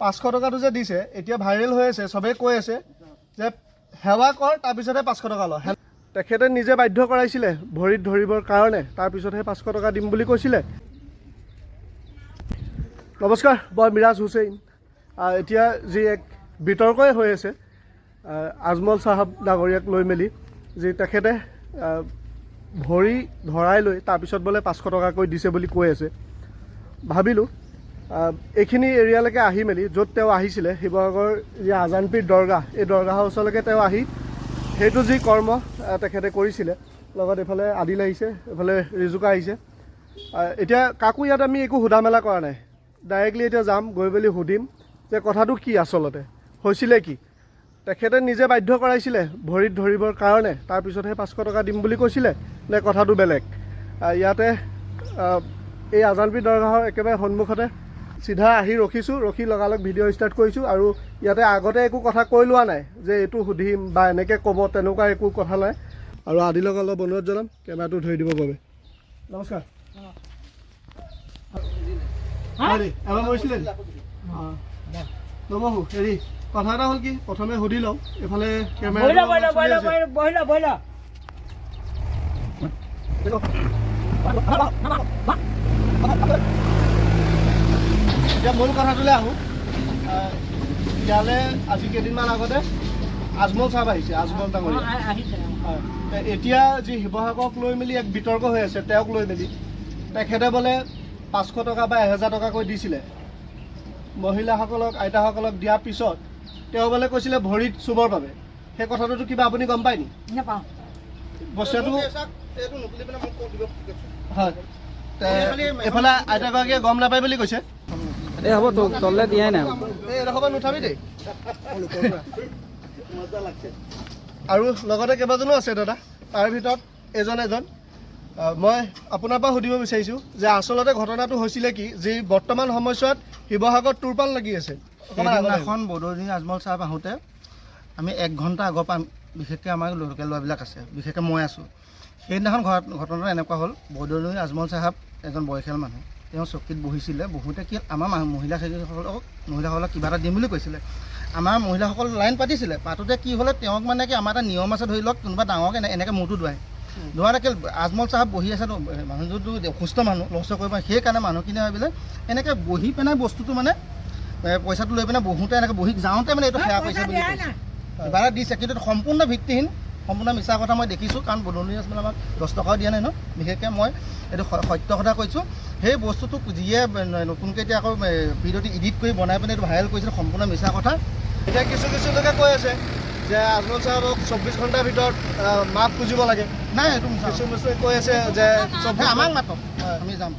500 টকাটো যে দিছে এতিয়া ভাইৰেল হৈ আছে, সবে কৈ আছে যে সেৱা কৰ তাৰপিছতহে 500 টকা ল। তেখেতে নিজে বাধ্য কৰাইছিলে ভৰিত ধৰিবৰ কাৰণে, তাৰপিছতহে 500 টকা দিম বুলি কৈছিলে। নমস্কাৰ, মই মিৰাজ হুছেইন। এতিয়া যি এক বিতৰ্কই হৈ আছে আজমল চাহাব ডাঙৰীয়াক লৈ মেলি, যি তেখেতে ভৰি ধৰাই লৈ তাৰপিছত বোলে 500 টকাকৈ দিছে বুলি কৈ আছে। ভাবিলোঁ এইখিনি এৰিয়ালৈকে আহি মেলি য'ত তেওঁ আহিছিলে, শিৱসাগৰ যি আজানপীৰ দৰগাহ, এই দৰগাহৰ ওচৰলৈকে তেওঁ আহি সেইটো যি কৰ্ম তেখেতে কৰিছিলে, লগত এইফালে আদিল আহিছে, এইফালে ৰিজুকা আহিছে। এতিয়া কাকো ইয়াত আমি একো সোধা মেলা কৰা নাই, ডাইৰেক্টলি এতিয়া যাম, গৈ মেলি সুধিম যে কথাটো কি আচলতে হৈছিলে কি। তেখেতে নিজে বাধ্য কৰাইছিলে ভৰিত ধৰিবৰ কাৰণে, তাৰপিছতহে 500 টকা দিম বুলি কৈছিলে, নে কথাটো বেলেগ। ইয়াতে এই আজানপীৰ দৰগাহৰ একেবাৰে সন্মুখতে চিধা আহি ৰখিছোঁ, ৰখি লগালগ ভিডিঅ' ষ্টাৰ্ট কৰিছোঁ। আৰু ইয়াতে আগতে একো কথা কৈ লোৱা নাই যে এইটো সুধিম বা এনেকৈ ক'ব, তেনেকুৱা একো কথা নাই। আৰু আদিলক অলপ অনুৰোধ জনাম কেমেৰাটো ধৰি দিবৰ বাবে। নমস্কাৰ। এবাৰ মৰিছিলে নমহো হেৰি কথা এটা হ'ল কি, প্ৰথমে সুধি লওঁ এইফালে কেমেৰা। এতিয়া মূল কথাটোলৈ আহোঁ। ইয়ালৈ আজি কেইদিনমান আগতে আজমল চাহাব আহিছে, আজমল ডাঙৰীয়া। হয়, এতিয়া যি শিৱসাগৰক লৈ মেলি এক বিতৰ্ক হৈ আছে, তেওঁক লৈ মেলি তেখেতে বোলে 500 টকা বা 1000 টকাকৈ দিছিলে মহিলাসকলক, আইতাসকলক দিয়াৰ পিছত তেওঁ বোলে কৈছিলে ভৰিত চুবৰ বাবে। সেই কথাটোতো কিবা আপুনি গম পায় নি? নাপাওঁ। বস্তুটো হয়, এইফালে আইতাগৰাকীয়ে গম নাপায় বুলি কৈছে। এই হ'ব তোক তললে দিয়াই নাই। এই এডোখৰমান নুঠাবি দেই। আৰু লগতে কেইবাজনো আছে দাদা, তাৰ ভিতৰত এজন মই আপোনাৰ পৰা সুধিব বিচাৰিছোঁ যে আচলতে ঘটনাটো হৈছিলে কি, যি বৰ্তমান সময়ছোৱাত শিৱসাগৰত তোৰপাল লাগি আছে। সেইদিনাখন বদৰুদ্দিন আজমল চাহাব আহোঁতে আমি 1 ঘণ্টা আগৰ পৰা, বিশেষকৈ আমাৰ লোকেল ল'ৰাবিলাক আছে, বিশেষকৈ মই আছোঁ। সেইদিনাখন ঘটনাটো এনেকুৱা হ'ল, বদৰুদ্দিন আজমল চাহাব এজন বয়সীয়াল মানুহ, তেওঁ চকীত বহিছিলে। বহুতে কি আমাৰ মহিলাসকলক কিবা এটা দিম বুলি কৈছিলে। আমাৰ মহিলাসকল লাইন পাতিছিলে, পাতোঁতে কি হ'লে তেওঁক মানে কি আমাৰ এটা নিয়ম আছে, ধৰি লওক কোনোবা ডাঙৰক এনেকৈ মূৰটো ধোৱাতে আজমল চাহাব বহি আছে, মানুহটোতো অসুস্থ মানুহ, লৰচৰ কৰিব পাৰে। সেইকাৰণে মানুহখিনিয়ে ভাবিলে এনেকৈ বহি পেলাই বস্তুটো মানে পইচাটো লৈ পেলাই বহুতে এনেকৈ বহি যাওঁতে মানে এইটো সেয়া পইচা বুলি কৈছে, কিবা এটা দিছে। কিন্তু সম্পূৰ্ণ ভিত্তিহীন, সম্পূৰ্ণ মিছা কথা মই দেখিছোঁ। কাৰণ বদৰুদ্দিন আজমলে আমাক 10 টকাও দিয়া নাই ন। বিশেষকৈ মই এইটো সত্য কথা কৈছোঁ। সেই বস্তুটো যিয়ে নতুনকৈ এতিয়া আকৌ ভিডিঅ'টো এডিট কৰি বনাই পিনে এইটো ভাইৰেল কৰিছিল, সম্পূৰ্ণ মিছা কথা। এতিয়া কিছু লোকে কৈ আছে যে আজমল চাহাবক 24 ঘণ্টাৰ ভিতৰত মাফ খুজিব লাগে। নাই, এইটো কিছু কৈ আছে যে আমাক মাতক, আমি যাম।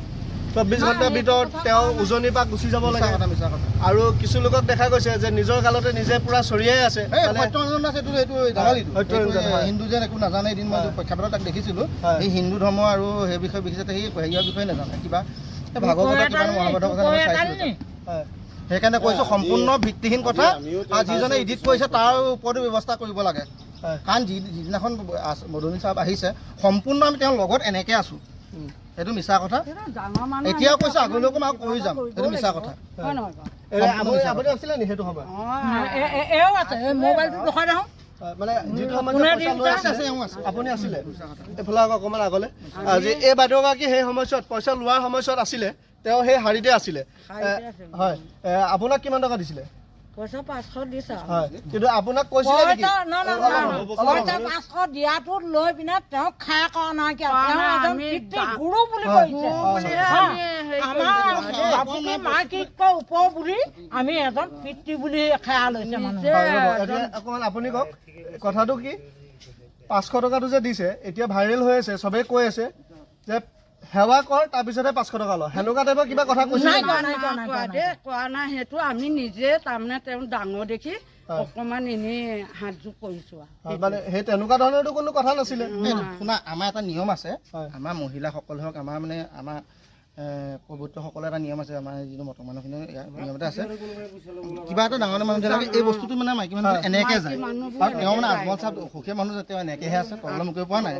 24 ঘণ্টাৰ ভিতৰত তেওঁ উজনিৰ পৰা গুচি যাব লাগে। মিছা কথা। আৰু কিছু লোকক দেখা গৈছে যে নিজৰ গালতে নিজে পুৰা চৰিয়াই আছে। হিন্দু যেন একো নাজানে। এদিন মই প্ৰেক্ষাপটত তাক দেখিছিলোঁ, এই হিন্দু ধৰ্ম আৰু সেই বিষয়ে বিশেষকৈ সেই হেৰিয়ৰ বিষয়ে নাজানে, কিবা ভাগৱতৰ কিবা মহাভাৰতৰ কথা চাইছিলোঁ। সেইকাৰণে কৈছোঁ সম্পূৰ্ণ ভিত্তিহীন কথা। আৰু যিজনে এডিট কৰিছে তাৰ ওপৰতো ব্যৱস্থা কৰিব লাগে। কাৰণ যিদিনাখন বদৰুদ্দিন চাহাব আহিছে, সম্পূৰ্ণ আমি তেওঁৰ লগত এনেকৈ আছোঁ। সেইটো মিছা কথা। এতিয়াও কৈছোঁ, আগলৈকো মই কৰি যাম। সেইটো মিছা কথা। আপুনি আছিলে নি সেইটো সময়ত? মানে যিটো সময়ত আপুনি আছিলে, এইফালে অকণমান আগলৈ, যে এই বাইদেউগৰাকী সেই সময়ছোৱাত পইচা লোৱাৰ সময়ছোৱাত আছিলে, তেওঁ সেই শাৰীতে আছিলে। হয়, আপোনাক কিমান টকা দিছিলে? পইচা 500 দিছে। হয়, কিন্তু আপোনাক কৈছিলে নেকি? 500 দিয়াটো লৈ পিনে তেওঁক খাই কৰা নাই কিয়? তেওঁ এজন পিতৃ গুৰু বুলি কৈছে। আমাৰ মাইকীতকৈ ওপৰ বুলি আমি এজন পিতৃ বুলি খাই লৈছে মানুহে। অকণমান আপুনি কওক কথাটো কি। 500 টকাটো যে দিছে এতিয়া ভাইৰেল হৈ আছে, চবেই কৈ আছে যে সেৱা কৰ তাৰপিছতহে 500 টকা ল। সেনেকুৱা টাইপৰ কিবা কথা কৈছে? কোৱা নাই, সেইটো আমি নিজে তাৰমানে তেওঁ ডাঙৰ দেখি অকণমান এনেই হাতযোগ কৰিছোঁ। মানে সেই তেনেকুৱা ধৰণৰতো কোনো কথা নাছিলে। শুনা, আমাৰ এটা নিয়ম আছে। আমাৰ মহিলাসকল হওক, আমাৰ মানে আমাৰ প্ৰভুত্বসকলৰ এটা নিয়ম আছে, আমাৰ যিটো মটৰ মানুহখিনিৰ নিয়মতে আছে, কিবা এটা ডাঙৰ মানুহ থাকে এই বস্তুটো মানে মাইকী মানুহ এনেকৈ যায়, আৰু তেওঁ মানে আজমল চাহাব সুখীয়া মানুহ যে তেওঁ এনেকৈহে আছে, তললৈ মুখ পৰা নাই।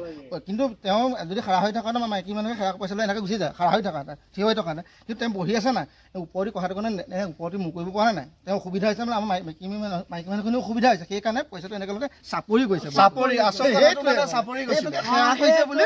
কিন্তু তেওঁ যদি খাৰা হৈ থকা আমাৰ মাইকী মানুহে সেৱা পইচা লৈ এনেকৈ গুচি যায়, খাৰা হৈ থকা নাই, থিয় হৈ থকা নাই। কিন্তু তেওঁ বহি আছে নাই, ওপৰতে কথাটো কাৰণে ওপৰতে মুখ কৰিব পৰা নাই, তেওঁ অসুবিধা হৈছে মানে আমাৰ মাইকী মানুহখিনিও অসুবিধা হৈছে, সেইকাৰণে পইচাটো এনেকৈ লগে চাপৰি গৈছে, চাপৰি আচলতে চাপৰি গৈছে সেৱা কৰিছে বুলি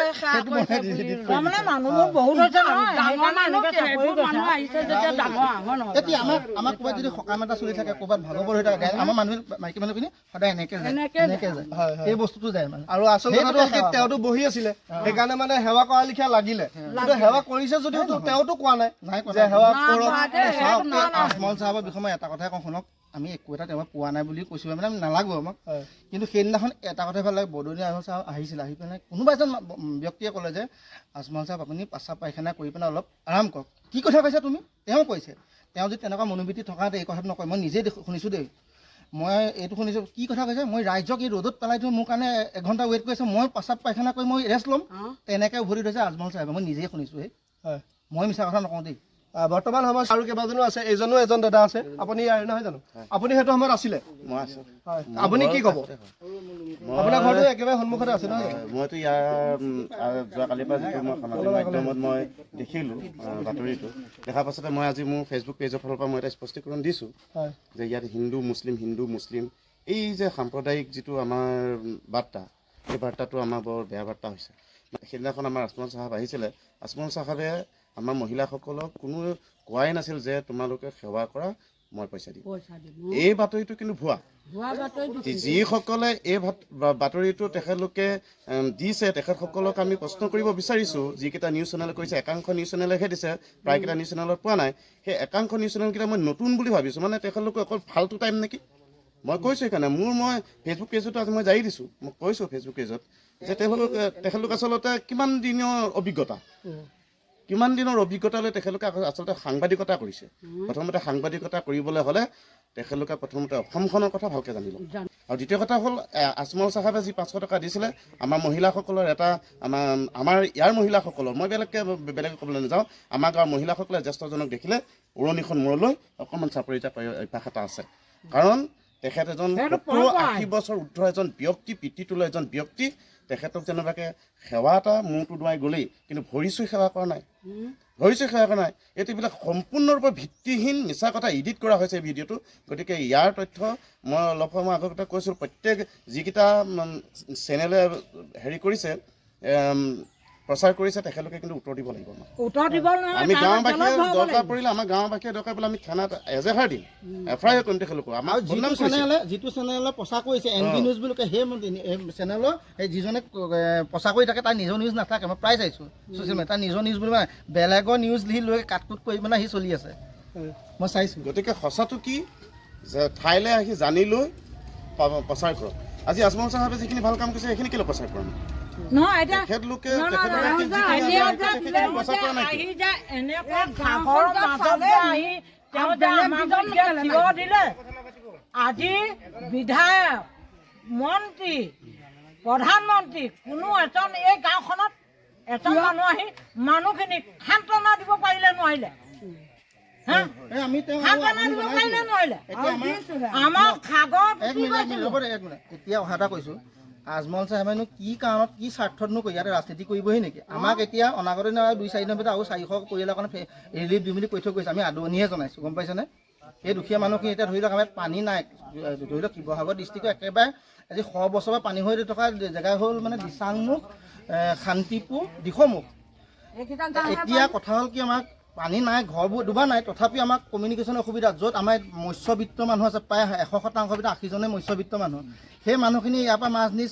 তাৰমানে মানুহবোৰ বহুত হৈছে নহয়, ডাঙৰ মানুহ সেইবোৰ মানুহ আহিছে যেতিয়া ডাঙৰ আহৰ নহয়। এতিয়া আমাক ক'ৰবাত যদি সকাম এটা চলি থাকে, ক'ৰবাত ভাগৱত হৈ থাকে, আমাৰ মানুহ মাইকী মানুহখিনি সদায় এনেকৈ যায়, এনেকৈ যায়, সেই বস্তুটো যায় মানে। আৰু আচল কথাটো হ'ল কি তেওঁতো বহি আছিলে, সেইকাৰণে মানে সেৱা কৰা লিখীয়া লাগিলে, কিন্তু সেৱা কৰিছে যদিও তেওঁতো কোৱা নাই যে সেৱা কৰক। আজমল চাহাবৰ বিষয়ে মই এটা কথাই কওঁ শুনক, আমি একো এটা তেওঁ পোৱা নাই বুলি কৈছোঁ মানে নালাগো আমাক, কিন্তু সেইদিনাখন এটা কথাই ভাল লাগে, বৰদৌনী আজমল চাহাব আহিছিল, আহি পেলাই কোনোবা এজন ব্যক্তিয়ে ক'লে যে আজমল চাহাব আপুনি পাচাব পায়খানা কৰি পেলাই অলপ আৰাম কৰক। কি কথা কৈছা তুমি? তেওঁ কৈছে, তেওঁ যদি তেনেকুৱা মনোবৃত্তি থকা এই কথাটো নকয়, মই নিজেই শুনিছোঁ দেই, মই এইটো শুনিছোঁ। কি কথা কৈছে? মই ৰাইজক এই ৰ'দত পেলাই দিওঁ, মোৰ কাৰণে 1 ঘণ্টা ৱেইট কৰিছে, মই পাচাব পায়খানা কৰি মই ৰেষ্ট ল'ম, তেনেকৈ উভতি থৈছে আজমল চাহাবে। মই নিজেই শুনিছোঁ, মই মিছা কথা নকওঁ দেই। বৰ্তমান সময়ত আৰু কেইবাজনো আছে, এইজনো এজন দাদা আছে, আপুনি ইয়াৰ নহয় জানো? আপুনি সেইটো সময়ত আছিলে? মই আছোঁ। আপুনি কি ক'ব? আপোনাৰ ঘৰটো একেবাৰে সন্মুখতে আছে নহয়? মইতো ইয়াৰ যোৱাকালিৰ পৰা যিটো মই সামাজিক মাধ্যমত মই দেখিলোঁ বাতৰিটো, দেখাৰ পাছতে মই আজি মোৰ ফেচবুক পেজৰ ফালৰ পৰা মই এটা স্পষ্টীকৰণ দিছোঁ যে ইয়াত হিন্দু মুছলিম এই যে সাম্প্ৰদায়িক যিটো আমাৰ বাৰ্তা, এই বাৰ্তাটো আমাৰ বৰ বেয়া বাৰ্তা হৈছে। সেইদিনাখন আমাৰ আজমল চাহাব আহিছিলে, আজমল চাহাবে আমাৰ মহিলাসকলক কোনো কোৱাই নাছিল যে তোমালোকে সেৱা কৰা, মই পইচা দিম। এই বাতৰিটো কিন্তু ভুৱা। যিসকলে এই বাতৰিটো তেখেতলোকে দিছে, তেখেতসকলক আমি প্ৰশ্ন কৰিব বিচাৰিছোঁ। যিকেইটা নিউজ চেনেলে কৰিছে, একাংশ নিউজ চেনেলেহে দিছে, প্ৰায়কেইটা নিউজ চেনেলত পোৱা নাই। সেই একাংশ নিউজ চেনেলকেইটা মই নতুন বুলি ভাবিছোঁ, মানে তেখেতলোকে অকল ফাল্টু টাইম নেকি। মই কৈছোঁ সেইকাৰণে মই ফেচবুক পেজতো আজি মই জাৰি দিছোঁ, মই কৈছোঁ ফেচবুক পেজত যে তেখেতলোক আচলতে কিমান দিনৰ অভিজ্ঞতা লৈ তেখেতলোকে আচলতে সাংবাদিকতা কৰিছে। প্ৰথমতে সাংবাদিকতা কৰিবলৈ হ'লে তেখেতলোকে প্ৰথমতে অসমখনৰ কথা ভালকৈ জানি লওক। আৰু দ্বিতীয় কথা হ'ল, আজমল চাহাবে যি 500 টকা দিছিলে, আমাৰ মহিলাসকলৰ এটা আমাৰ ইয়াৰ মহিলাসকলৰ, মই বেলেগে ক'বলৈ নাযাওঁ, আমাৰ গাঁৱৰ মহিলাসকলে জ্যেষ্ঠজনক দেখিলে উৰণিখন মূৰলৈ অকণমান চাপৰিটা কৰি অভ্যাস এটা আছে। কাৰণ তেখেত এজন 70-80 বছৰ উৰ্ধ এজন ব্যক্তি, পিতৃতুল্য এজন ব্যক্তি, তেখেতক যেনেবাকৈ সেৱা এটা মূৰটো দুৱাই গ'লেই, কিন্তু ভৰি চুই সেৱা কৰা নাই, এইবিলাক সম্পূৰ্ণৰূপে ভিত্তিহীন মিছা কথা এডিট কৰা হৈছে এই ভিডিঅ'টো। গতিকে ইয়াৰ তথ্য মই অলপ সময় আগতে কৈছোঁ, প্ৰত্যেক যিকেইটা চেনেলে কৰিছে, প্ৰচাৰ কৰিছে, তেখেতলোকে কিন্তু উত্তৰ দিব লাগিব। আমি গাঁওবাসীয়ে দৰকাৰ পৰিলে আমি থানাত এজেহাৰ দিম, এফআইআৰ কৰিম তেখেতলোকৰ। আমাৰ যিটো চেনেলে প্ৰচাৰ কৰিছে NB নিউজ বুলি কয়, সেই চেনেলৰ যিজনে প্ৰচাৰ কৰি থাকে তাৰ নিজৰ নিউজ নাথাকে, মই প্ৰায় চাইছোঁ ছ'চিয়েল মিডিয়াত, তাৰ নিজৰ নিউজ বুলি মানে বেলেগৰ নিউজ লৈ কাটকুট কৰি মানে সি চলি আছে, মই চাইছোঁ। গতিকে সঁচাটো কি যে ঠাইলৈ আহি জানি লৈ প্ৰচাৰ কৰক। আজি আজমল চাহাবে যিখিনি ভাল কাম কৰিছে সেইখিনি কেলৈ প্ৰচাৰ কৰা নাই? আজি বিধায়ক, মন্ত্ৰী, প্ৰধানমন্ত্ৰী কোনো এজন এই গাঁওখনত এজন মানুহ আহি মানুহখিনিক সান্তনা দিব পাৰিলে নোৱাৰিলে? এতিয়া অহা এটা কৈছোঁ, আজমল চাহাবেনো কি কাৰণত কি স্বাৰ্থতনো কৰি ইয়াতে ৰাজনীতি কৰিবহি নেকি? আমাক এতিয়া অনাগত দিনৰ 2-4 দিনৰ ভিতৰত আৰু 400 পৰিয়ালৰ কাৰণে ৰিলিফ দিম বুলি কৈ থৈ গৈছে, আমি আদৰণিহে জনাইছোঁ, গম পাইছেনে? এই দুখীয়া মানুহখিনি এতিয়া ধৰি লওক আমাৰ পানী নাই, ধৰি লওক শিৱসাগৰ ডিষ্ট্ৰিক্টৰ একেবাৰে আজি 100 বছৰৰ পানী হৈ থকা জেগা হ'ল মানে দিচাংমুখ, শান্তিপুৰ, দিখৌমুখ। এতিয়া কথা হ'ল কি, আমাক পানী নাই, ঘৰবোৰ ডুবা নাই, তথাপি আমাক কমিউনিকেশ্যনৰ অসুবিধা। য'ত আমাৰ মৎস্যবিত্ত মানুহ আছে, প্ৰায় 100% ভিতৰত 80জনে মৎস্যবিত্ত মানুহ, সেই মানুহখিনি ইয়াৰ পৰা মাছ নি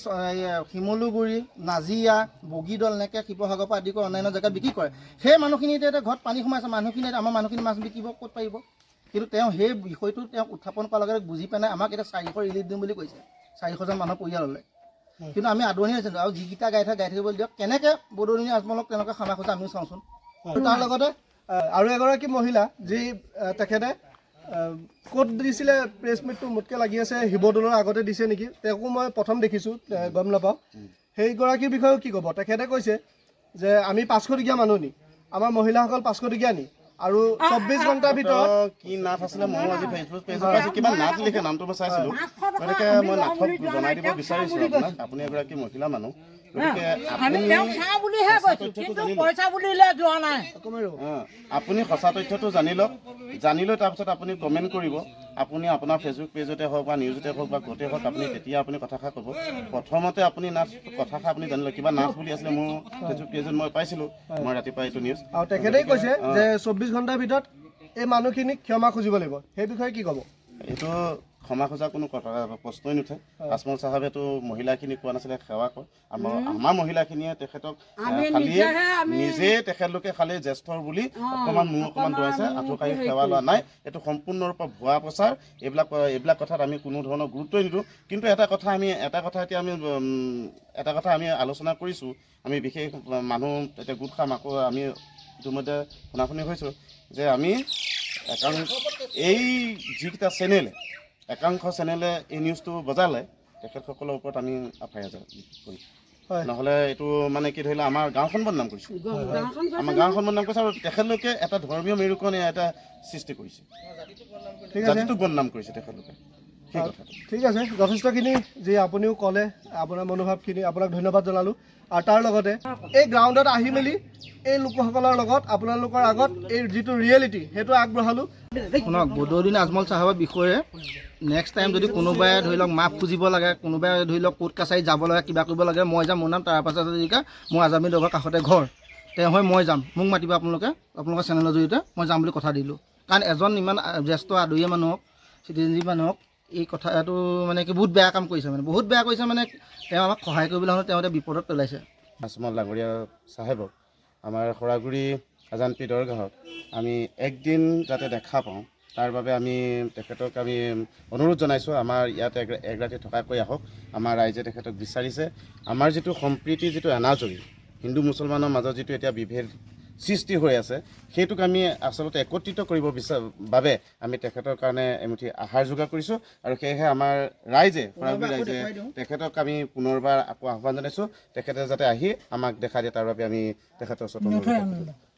শিমলুগুৰি, নাজিয়া, বগীদল এনেকৈ শিৱসাগৰৰ পৰা আদি কৰি অন্যান্য জেগাত বিক্ৰী কৰে। সেই মানুহখিনি এতিয়া ঘৰত পানী সোমাইছে, আমাৰ মানুহখিনি মাছ বিকিব ক'ত পাৰিব? কিন্তু তেওঁ সেই বিষয়টো তেওঁক উত্থাপন কৰাৰ লগে লগে বুজি পাই নাই, আমাক এতিয়া 400 ৰিলিফ দিম বুলি কৈছে 400জন মানুহৰ পৰিয়াললৈ। কিন্তু আমি আদৰণি হৈছিলোঁ, আৰু যিকেইটা গাই থাকিবলৈ দিয়ক, কেনেকৈ বৰদৌনী আজমলক তেনেকৈ খানা খোজা আমিও চাওঁচোন। তাৰ লগতে আৰু এগৰাকী মহিলা, যি তেখেতে ক'ত দিছিলে প্ৰেছ মিটটো মোতকৈ লাগি আছে শিৱদৌলৰ আগতে দিছে নেকি, তেওঁকো মই প্ৰথম দেখিছোঁ, গম নাপাওঁ। সেইগৰাকীৰ বিষয়েও কি ক'ব? তেখেতে কৈছে যে আমি 500 টকীয়া মানুহ নি, আমাৰ মহিলাসকল 500 টকীয়া নি আৰু 24 ঘণ্টাৰ ভিতৰত কি নাট আছিলে ময়ো আজি ফেচবুক পেজত পাইছোঁ কিবা নাট লিখে নামটো মই চাইছিলোঁ গতিকে মই নাটক জনাই দিব বিচাৰিছোঁ আপোনাক আপুনি এগৰাকী মহিলা মানুহ গতিকে আমি তেওঁক চাওঁ বুলিহে কৈছোঁ কিন্তু পইচা বুলিলে যোৱা নাই আপুনি সঁচা তথ্যটো জানি লওক জানি লৈ তাৰপিছত আপুনি কমেণ্ট কৰিব আপুনি আপোনাৰ ফেচবুক পেজতে হওক বা নিউজতে হওক বা ক'তে হওক আপুনি তেতিয়া আপুনি কথাষাৰ ক'ব প্ৰথমতে আপুনি নাট কথাষাৰ আপুনি জানি লওক কিবা নাট বুলি আছিলে মোৰ ফেচবুক পেজত মই পাইছিলোঁ মই ৰাতিপুৱা এইটো নিউজ আৰু তেখেতেই কৈছে যে 24 ঘণ্টাৰ ভিতৰত এই মানুহখিনিক ক্ষমা খুজিব লাগিব সেই বিষয়ে কি ক'ব এইটো ক্ষমা খোজা কোনো কথা প্ৰশ্নই নুঠে আজমল চাহাবেতো মহিলাখিনিক কোৱা নাছিলে সেৱা কৰে আমাৰ মহিলাখিনিয়ে তেখেতক খালি নিজে তেখেতলোকে খালি জ্যেষ্ঠৰ বুলি অকণমান মূৰ অকণমান ধুৱাইছে আঁঠুকাঢ়ি সেৱা লোৱা নাই এইটো সম্পূৰ্ণৰূপে ভুৱা প্ৰচাৰ এইবিলাক কথাত আমি কোনো ধৰণৰ গুৰুত্বই নিদিওঁ কিন্তু এটা কথা আমি আলোচনা কৰিছোঁ আমি বিশেষ মানুহ এতিয়া গোট খাম আকৌ আমি ইতিমধ্যে শুনাশুনি হৈছোঁ যে আমি এই যিকেইটা চেনেলে একাংশ চেনেলে এই নিউজটো বজালে তেখেতসকলৰ ওপৰত আমি FIR কৰিম নহ'লে এইটো মানে কি ধৰি লওক আমাৰ গাঁওখন বদনাম কৰিছোঁ আমাৰ গাঁওখন বদনাম কৰিছে আৰু তেখেতলোকে এটা ধৰ্মীয় মেৰুকৰণে এটা সৃষ্টি কৰিছে জাতিটোক বদনাম কৰিছে তেখেতলোকে সেই কথাটো ঠিক আছে যথেষ্টখিনি যি আপুনিও ক'লে আপোনাৰ মনোভাৱখিনি আপোনাক ধন্যবাদ জনালোঁ আৰু তাৰ লগতে এই গ্ৰাউণ্ডত আহি মেলি এই লোকসকলৰ লগত আপোনালোকৰ আগত এই যিটো ৰিয়েলিটি সেইটো আগবঢ়ালোঁ শুনক বদৰুদ্দিন আজমল চাহাবৰ বিষয়ে নেক্সট টাইম যদি কোনোবাই ধৰি লওক মাফ খুজিব লাগে কোনোবাই ধৰি লওক কোৰ্ট কাছাৰীত যাব লাগে কিবা কৰিব লাগে মই যাম মোৰ নাম তাৰ পাছত মোৰ আজামী দৰবাৰ কাষতে ঘৰ তেওঁ হয় মই যাম মোক মাতিব আপোনালোকৰ চেনেলৰ জৰিয়তে মই যাম বুলি কথা দিলোঁ কাৰণ এজন ইমান জ্যেষ্ঠ আদহীয়া মানুহক চিটিজেনশ্বিপ মানুহক এই কথাটো মানে কি বহুত বেয়া কাম কৰিছে বহুত বেয়া কৰিছে মানে তেওঁ আমাক সহায় কৰিবলৈ হ'লে তেওঁ বিপদত পেলাইছে আজমল ডাঙৰীয়া চাহেবক আমাৰ সৰাগুৰি আজানপি দৰগাহত আমি একদিন যাতে দেখা পাওঁ তাৰ বাবে আমি তেখেতক আমি অনুৰোধ জনাইছোঁ আমাৰ ইয়াত এগৰাকী থকাকৈ আহক আমাৰ ৰাইজে তেখেতক বিচাৰিছে আমাৰ যিটো সম্প্ৰীতি যিটো এনাজৰী হিন্দু মুছলমানৰ মাজত যিটো এতিয়া বিভেদ সৃষ্টি হৈ আছে সেইটোক আমি আচলতে একত্ৰিত কৰিব বাবে আমি তেখেতৰ কাৰণে এমুঠি আহাৰ যোগাৰ কৰিছোঁ আৰু সেয়েহে আমাৰ ৰাইজে সৰাগুৰি ৰাইজে তেখেতক আমি পুনৰবাৰ আকৌ আহ্বান জনাইছোঁ তেখেতে যাতে আহি আমাক দেখা দিয়ে তাৰ বাবে আমি তেখেতৰ ওচৰত অনুৰোধ কৰিছোঁ